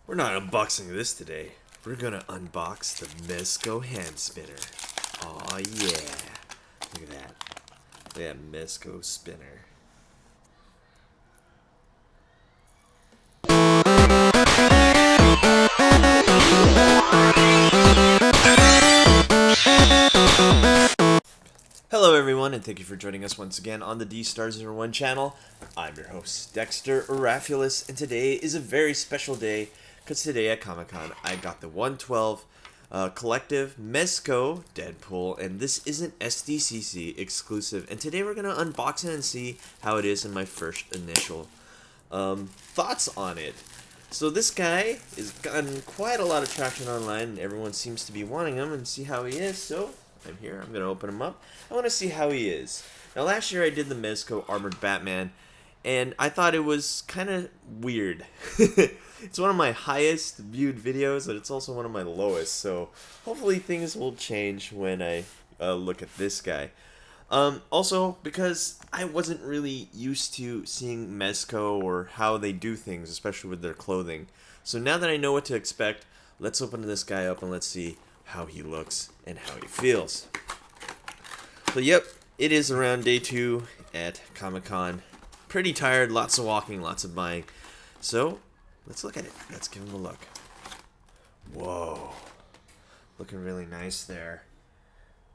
We're not unboxing this today. We're gonna unbox the Mezco hand spinner. We're gonna unbox the Mezco hand spinner. Aw yeah. Look at that. Look at that Mezco spinner. Hello everyone, and thank you for joining us once again on the D-Stars01 channel. I'm your host, Dexter Arafiles, and today is a very special day, because today at Comic-Con I got the 112 Collective Mezco Deadpool, and this is an SDCC exclusive, and today we're going to unbox it and see how it is in my first initial thoughts on it. So this guy has gotten quite a lot of traction online, and everyone seems to be wanting him and see how he is, so I'm here. I'm going to open him up. I want to see how he is. Now, last year I did the Mezco Armored Batman, and I thought it was kind of weird. It's one of my highest viewed videos, and it's also one of my lowest, so hopefully things will change when I look at this guy. Also, because I wasn't really used to seeing Mezco or how they do things, especially with their clothing. So now that I know what to expect, let's open this guy up and let's see how he looks and how he feels. So yep, it is around day 2 at Comic-Con. Pretty tired, lots of walking, lots of buying. So let's look at it. Let's give him a look. Whoa, looking really nice there.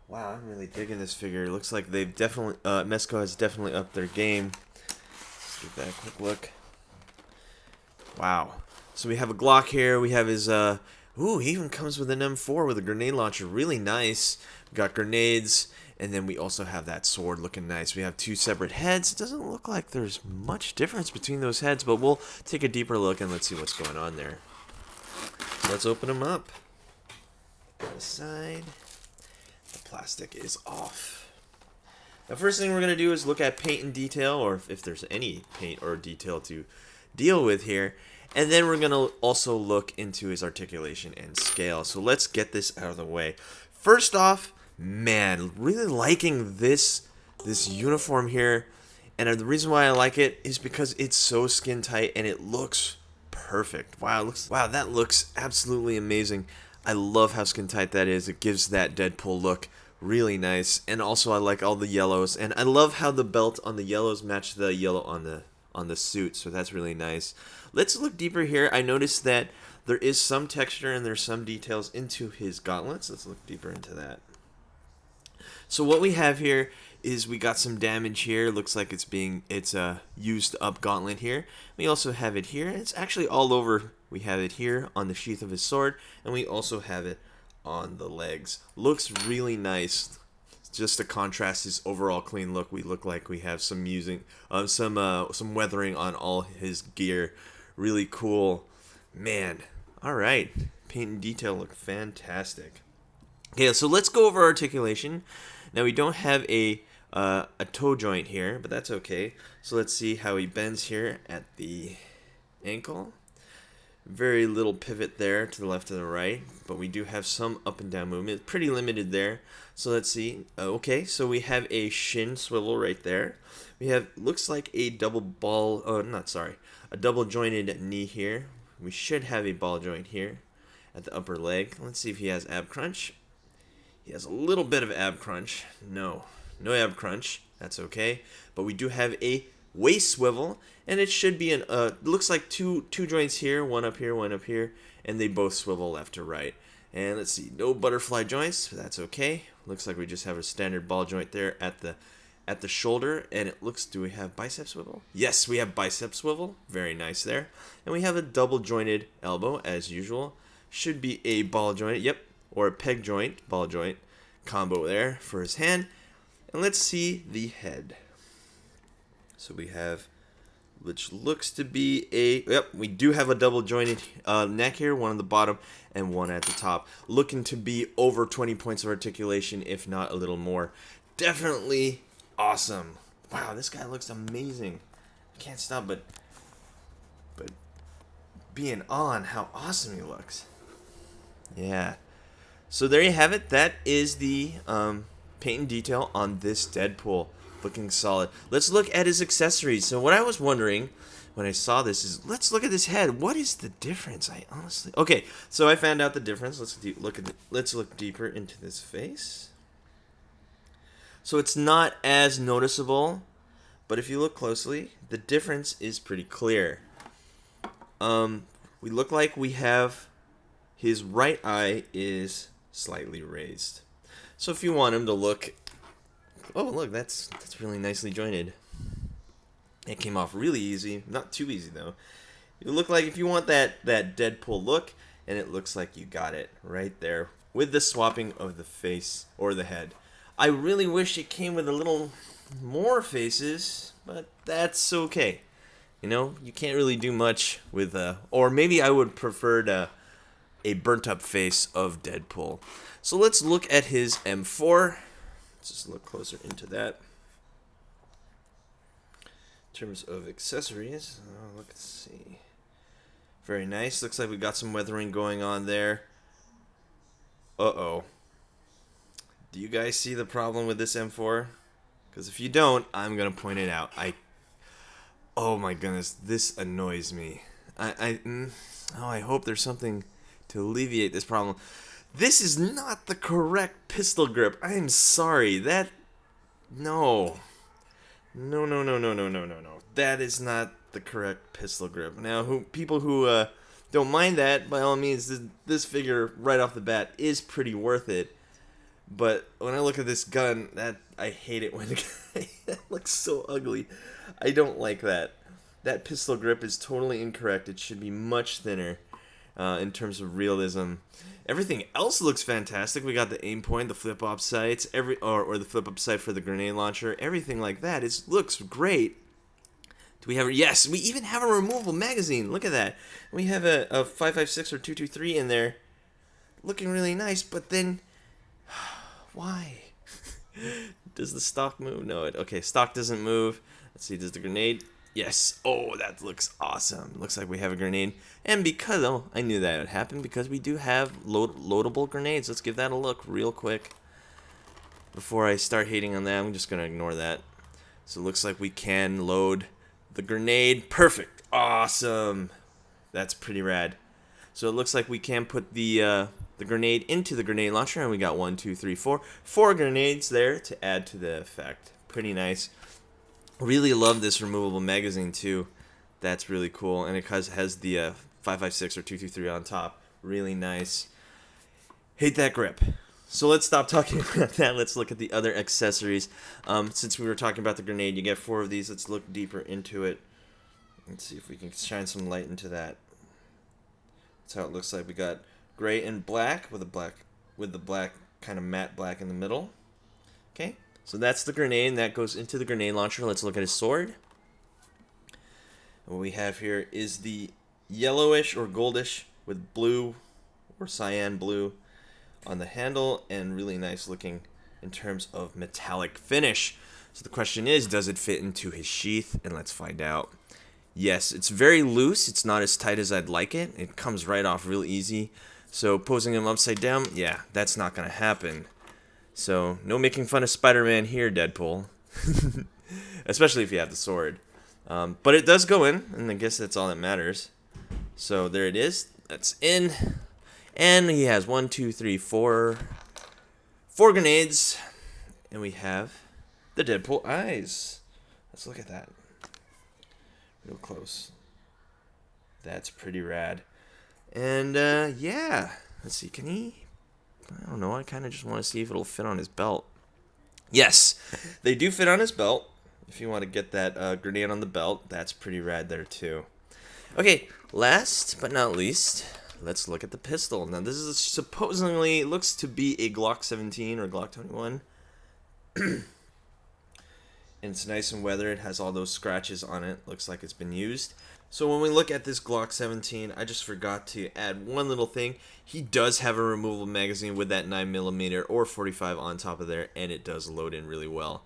Wow, I'm really digging this figure. It looks like they've definitely Mezco has definitely upped their game. Let's give that a quick look. Wow. So we have a Glock here. We have his ooh, he even comes with an M4 with a grenade launcher. Really nice. We got grenades, and then we also have that sword looking nice. We have 2 separate heads. It doesn't look like there's much difference between those heads, but we'll take a deeper look and let's see what's going on there. So let's open them up. Put aside. The plastic is off. The first thing we're going to do is look at paint and detail, or if there's any paint or detail to deal with here. And then we're going to also look into his articulation and scale. So let's get this out of the way. First off, man, really liking this uniform here. And the reason why I like it is because it's so skin tight and it looks perfect. Wow, that looks absolutely amazing. I love how skin tight that is. It gives that Deadpool look really nice. And also I like all the yellows. And I love how the belt on the yellows match the yellow on the suit, so that's really nice. Let's look deeper here. I noticed that there is some texture and there's some details into his gauntlets. Let's look deeper into that. So what we have here is we got some damage here. Looks like it's a used up gauntlet here. We also have it here. It's actually all over. We have it here on the sheath of his sword, and we also have it on the legs. Looks really nice. Just to contrast his overall clean look, we look like we have some some weathering on all his gear. Really cool, man. All right, paint and detail look fantastic. Okay, so let's go over articulation. Now we don't have a toe joint here, but that's okay. So let's see how he bends here at the ankle. Very little pivot there to the left and the right, but we do have some up and down movement. Pretty limited there. So let's see. Okay, so we have a shin swivel right there. We have, looks like a double jointed knee here. We should have a ball joint here at the upper leg. Let's see if he has ab crunch. He has a little bit of ab crunch. No ab crunch. That's okay. But we do have a waist swivel, and it should be looks like two joints here, one up here, and they both swivel left to right. And let's see, no butterfly joints, that's okay. Looks like we just have a standard ball joint there at the shoulder, and it looks, do we have bicep swivel? Yes, we have bicep swivel, very nice there. And we have a double jointed elbow as usual. Should be a ball joint, yep, or a peg joint, ball joint combo there for his hand. And let's see the head. So we have, which looks to be we do have a double jointed neck here, one on the bottom and one at the top. Looking to be over 20 points of articulation, if not a little more. Definitely awesome. Wow, this guy looks amazing. I can't stop but being on how awesome he looks. Yeah. So there you have it. That is the paint and detail on this Deadpool. Looking solid. Let's look at his accessories. So what I was wondering when I saw this is, let's look at this head. What is the difference? I honestly... Okay, so I found out the difference. Let's look deeper into this face. So it's not as noticeable, but if you look closely, the difference is pretty clear. We look like we have his right eye is slightly raised. So if you want him to look... Oh, look, that's really nicely jointed. It came off really easy. Not too easy, though. You look like if you want that Deadpool look, and it looks like you got it right there with the swapping of the face or the head. I really wish it came with a little more faces, but that's okay. You know, you can't really do much with... Or maybe I would prefer a burnt-up face of Deadpool. So let's look at his M4. Let's just look closer into that. In terms of accessories, let's see. Very nice. Looks like we got some weathering going on there. Uh-oh. Do you guys see the problem with this M4? Because if you don't, I'm going to point it out. Oh my goodness, this annoys me. I hope there's something to alleviate this problem. This is not the correct pistol grip. I'm sorry. No. That is not the correct pistol grip. Now, people who don't mind that, by all means, this figure right off the bat is pretty worth it. But when I look at this gun, I hate it when that looks so ugly. I don't like that. That pistol grip is totally incorrect. It should be much thinner in terms of realism. Everything else looks fantastic. We got the aim point, the flip-up sights, or the flip-up sight for the grenade launcher. Everything like that. It looks great. Do we have yes, we even have a removable magazine. Look at that. We have a 5.56 or 2.23 in there. Looking really nice, but then why? Does the stock move? No, okay, stock doesn't move. Let's see, does the grenade? Yes. Oh, that looks awesome. Looks like we have a grenade. And because, I knew that would happen because we do have loadable grenades. Let's give that a look real quick. Before I start hating on that, I'm just going to ignore that. So it looks like we can load the grenade. Perfect. Awesome. That's pretty rad. So it looks like we can put the grenade into the grenade launcher, and we got 1, 2, 3, 4. 4 grenades there to add to the effect. Pretty nice. Really love this removable magazine too. That's really cool, and it has the 5.56 or 2.23 on top. Really nice. Hate that grip. So let's stop talking about that. Let's look at the other accessories. Since we were talking about the grenade, you get 4 of these. Let's look deeper into it. Let's see if we can shine some light into that. That's how it looks like. We got gray and black with the black kind of matte black in the middle. Okay. So that's the grenade, and that goes into the grenade launcher. Let's look at his sword. And what we have here is the yellowish or goldish with blue or cyan blue on the handle, and really nice looking in terms of metallic finish. So the question is, does it fit into his sheath? And let's find out. Yes, it's very loose. It's not as tight as I'd like it. It comes right off real easy. So posing him upside down, yeah, that's not going to happen. So, no making fun of Spider-Man here, Deadpool. Especially if you have the sword. But it does go in, and I guess that's all that matters. So, there it is. That's in. And he has 1, 2, 3, 4 grenades. And we have the Deadpool eyes. Let's look at that. Real close. That's pretty rad. And, yeah. Let's see, can he... I don't know, I kind of just want to see if it'll fit on his belt. Yes, they do fit on his belt. If you want to get that grenade on the belt, that's pretty rad there too. Okay, last but not least, let's look at the pistol. Now this is supposedly, it looks to be a Glock 17 or Glock 21. And it's nice and weathered, it has all those scratches on it, looks like it's been used. So when we look at this Glock 17, I just forgot to add one little thing. He does have a removable magazine with that 9mm or 45 on top of there, and it does load in really well.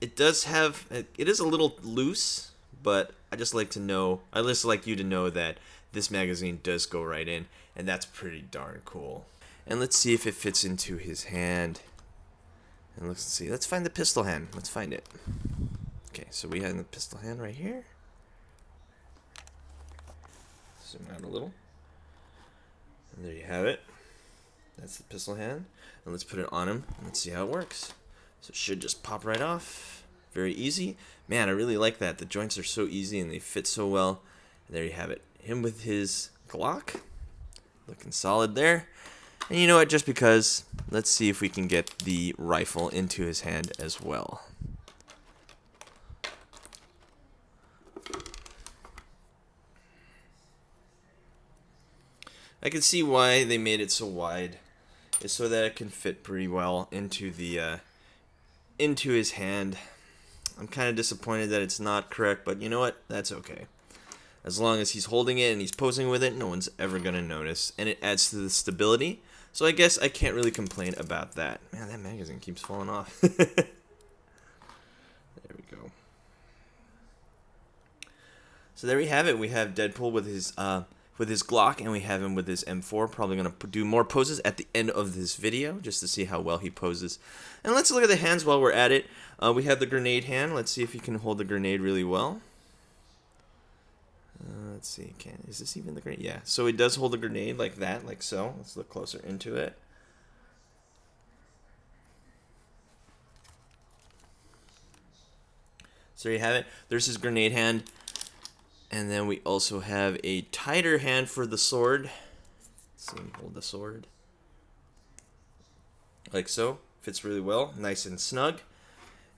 It is a little loose, but I just like you to know that this magazine does go right in, and that's pretty darn cool. And let's see if it fits into his hand. And let's find the pistol hand. Let's find it. Okay, so we have the pistol hand right here. Zoom out a little. And there you have it. That's the pistol hand. And let's put it on him. And let's see how it works. So it should just pop right off. Very easy. Man, I really like that. The joints are so easy and they fit so well. And there you have it. Him with his Glock. Looking solid there. And you know what? Just because, let's see if we can get the rifle into his hand as well. I can see why they made it so wide. It's so that it can fit pretty well into the into his hand. I'm kind of disappointed that it's not correct, but you know what? That's okay. As long as he's holding it and he's posing with it, no one's ever gonna notice, and it adds to the stability. So I guess I can't really complain about that. Man, that magazine keeps falling off. There we go. So there we have it. We have Deadpool with his Glock, and we have him with his M4. Probably going to do more poses at the end of this video, just to see how well he poses. And let's look at the hands while we're at it. We have the grenade hand. Let's see if he can hold the grenade really well. Let's see. Is this even the grenade? Yeah. So he does hold the grenade like that, like so. Let's look closer into it. So there you have it. There's his grenade hand. And then we also have a tighter hand for the sword. Let's see him hold the sword. Like so. Fits really well. Nice and snug.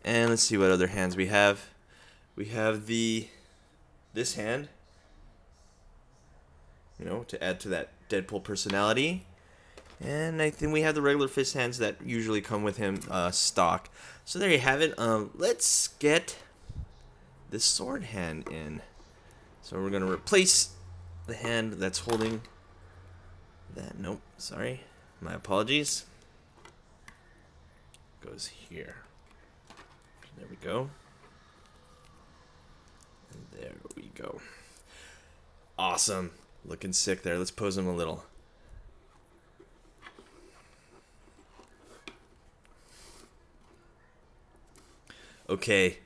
And let's see what other hands we have. We have this hand. You know, to add to that Deadpool personality. And I think we have the regular fist hands that usually come with him stock. So there you have it. Let's get this sword hand in. So we're going to replace the hand that's holding that. Nope, sorry. My apologies. Goes here. There we go. And there we go. Awesome. Looking sick there. Let's pose him a little. Okay,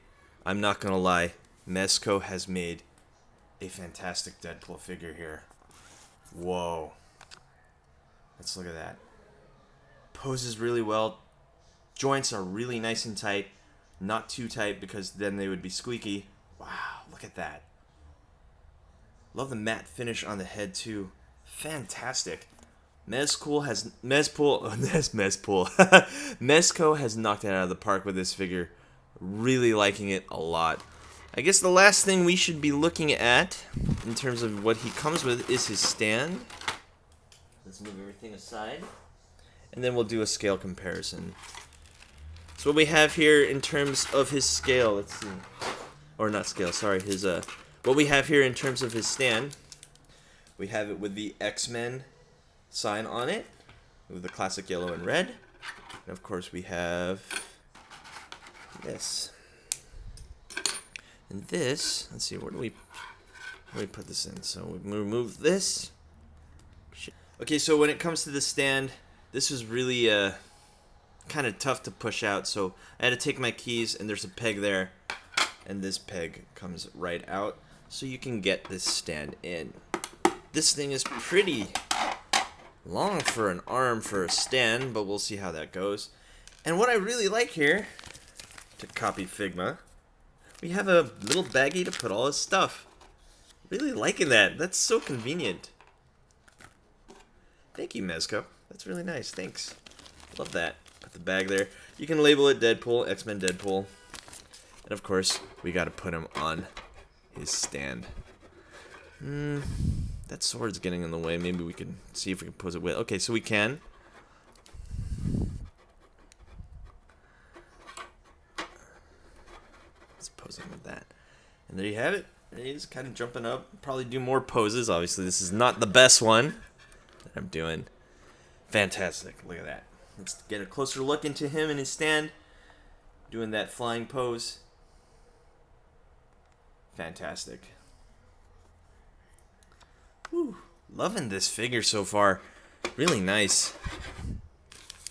I'm not going to lie. Mezco has made a fantastic Deadpool figure here. Whoa. Let's look at that. Poses really well. Joints are really nice and tight. Not too tight because then they would be squeaky. Wow, look at that. Love the matte finish on the head too. Fantastic. Mezco has knocked it out of the park with this figure. Really liking it a lot. I guess the last thing we should be looking at in terms of what he comes with is his stand. Let's move everything aside. And then we'll do a scale comparison. So what we have here in terms of his scale, let's see. Or not scale, sorry, his what we have here in terms of his stand, we have it with the X-Men sign on it, with the classic yellow and red. And of course we have this. And this, let's see, where do we put this in? So we remove this. Okay, so when it comes to the stand, this was really kind of tough to push out. So I had to take my keys, and there's a peg there, and this peg comes right out, so you can get this stand in. This thing is pretty long for an arm for a stand, but we'll see how that goes. And what I really like here, to copy Figma, we have a little baggie to put all his stuff. Really liking that. That's so convenient. Thank you, Mezco. That's really nice. Thanks. Love that. Put the bag there. You can label it Deadpool, X-Men Deadpool. And of course, we got to put him on his stand. That sword's getting in the way. Maybe we can see if we can pose it with. Okay, so we can. Let's pose him with that. And there you have it. He's kind of jumping up. Probably do more poses. Obviously, this is not the best one that I'm doing. Fantastic. Look at that. Let's get a closer look into him and his stand. Doing that flying pose. Fantastic. Whew. Loving this figure so far. Really nice.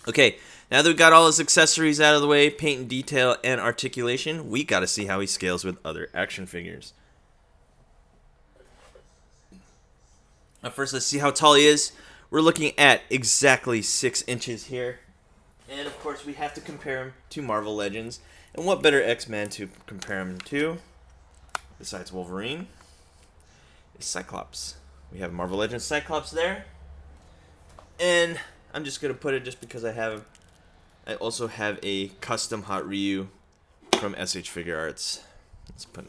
Okay, now that we've got all his accessories out of the way, paint and detail and articulation, we got to see how he scales with other action figures. First, let's see how tall he is. We're looking at exactly 6 inches here. And of course, we have to compare him to Marvel Legends. And what better X-Men to compare him to, besides Wolverine, is Cyclops. We have Marvel Legends Cyclops there. And I'm just going to put it just because I also have a custom Hot Ryu from SH Figure Arts. Let's put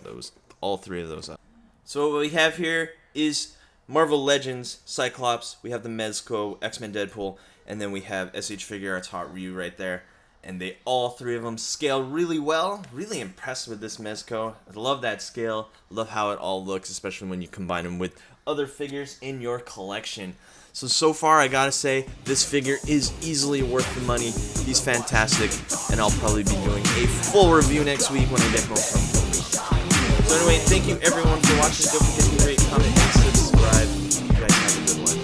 all 3 of those up. So what we have here is Marvel Legends Cyclops. We have the Mezco, X-Men Deadpool, and then we have SH Figure Arts Hot Ryu right there. And all 3 of them scale really well. Really impressed with this Mezco. I love that scale. Love how it all looks, especially when you combine them with other figures in your collection. So far, I gotta say, this figure is easily worth the money. He's fantastic, and I'll probably be doing a full review next week when I get home from home. So anyway, thank you everyone for watching. Don't forget to rate, comment, and subscribe. You guys have a good one.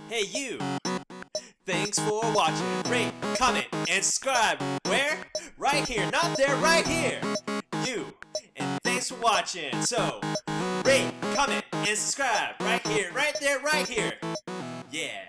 Hey you! Thanks for watching. Rate, comment, and subscribe. Where? Right here. Not there, right here. You. And thanks for watching. So, rate, comment, and subscribe. Right here, right there, right here. Yeah.